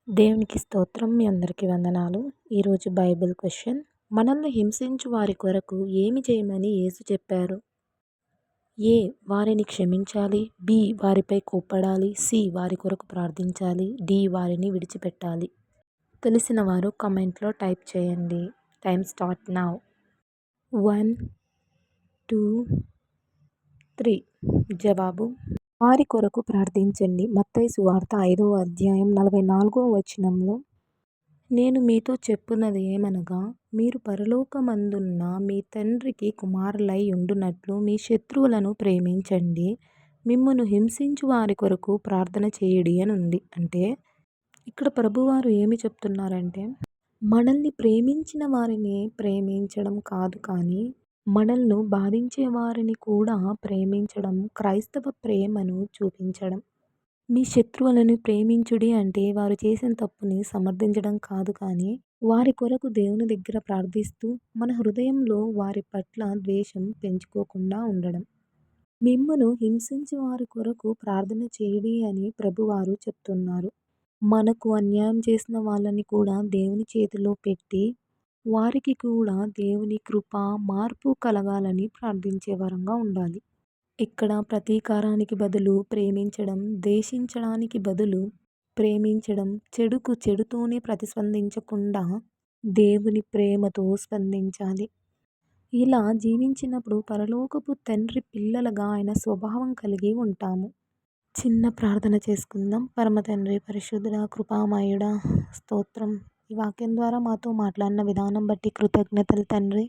దేవునికి స్తోత్రం. మీ అందరికీ వందనాలు. ఈరోజు బైబిల్ క్వెషన్. మనల్ని హింసించు వారి కొరకు ఏమి చేయమని యేసు చెప్పారు? ఏ. వారిని క్షమించాలి. బి. వారిపై కోప్పడాలి. సి. వారి కొరకు ప్రార్థించాలి. డి. వారిని విడిచిపెట్టాలి. తెలిసిన వారు కామెంట్లో టైప్ చేయండి. Time start now. 1, 2, 3. జవాబు: వారి కొరకు ప్రార్థించండి. మత్తయి సువార్త 5వ అధ్యాయం 44వ వచనంలో, నేను మీతో చెప్పున్నది ఏమనగా, మీరు పరలోకమందున్న మీ తండ్రికి కుమారులై ఉండునట్లు మీ శత్రువులను ప్రేమించండి, మిమ్మును హింసించు వారి కొరకు ప్రార్థన చేయుడి అని ఉంది. అంటే ఇక్కడ ప్రభువారు ఏమి చెప్తున్నారంటే, మనల్ని ప్రేమించిన వారిని ప్రేమించడం కాదు, కానీ మనల్ని బాధించే వారిని కూడా ప్రేమించడం క్రైస్తవ ప్రేమను చూపించడం. మీ శత్రువులను ప్రేమించుడి అంటే వారు చేసిన తప్పుని సమర్థించడం కాదు, కానీ వారి కొరకు దేవుని దగ్గర ప్రార్థిస్తూ మన హృదయంలో వారి పట్ల ద్వేషం పెంచుకోకుండా ఉండడం. మిమ్మును హింసించే వారి కొరకు ప్రార్థన చేయుడి అని ప్రభువారు చెప్తున్నారు. మనకు అన్యాయం చేసిన వాళ్ళని కూడా దేవుని చేతిలో పెట్టి వారికి కూడా దేవుని కృప, మార్పు కలగాలని ప్రార్థించే వరంగా ఉండాలి. ఇక్కడ ప్రతీకారానికి బదులు ప్రేమించడం, ద్వేషించడానికి బదులు ప్రేమించడం, చెడుకు చెడుతోనే ప్రతిస్పందించకుండా దేవుని ప్రేమతో స్పందించాలి. ఇలా జీవించినప్పుడు పరలోకపు తండ్రి పిల్లలుగా ఆయన స్వభావం కలిగి ఉంటాము. చిన్న ప్రార్థన చేసుకుందాం. పరమ తండ్రి, పరిశుద్ధుడా, కృపామయుడా, స్తోత్రం. ఈ వాక్యం ద్వారా మాతో మాట్లాడిన విధానం బట్టి కృతజ్ఞతలు తండ్రి.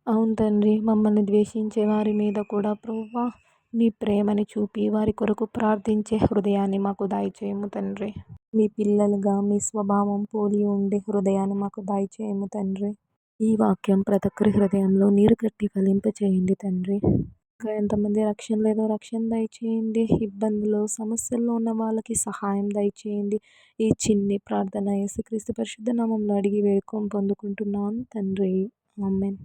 అవును తండ్రి, మమ్మల్ని ద్వేషించే వారి మీద కూడా ప్రభువా మీ ప్రేమని చూపి వారి కొరకు ప్రార్థించే హృదయాన్ని మాకు దయచేయము తండ్రి. మీ పిల్లలుగా మీ స్వభావం పోలి ఉండే హృదయాన్ని మాకు దయచేయము తండ్రి. ఈ వాక్యం ప్రతి ఒక్కరి హృదయంలో నీరు కట్టి ఫలింపచేయండి తండ్రి. ఇంకా ఎంతమంది రక్షణ లేదో రక్షణ దయచేయండి. ఇబ్బందులు, సమస్యల్లో ఉన్న వాళ్ళకి సహాయం దయచేయండి. ఈ చిన్ని ప్రార్థన యేసుక్రీస్తు పరిశుద్ధ నామంలో అడిగి వేడుకొని పొందుకుంటున్నాను తండ్రి. ఆమేన్.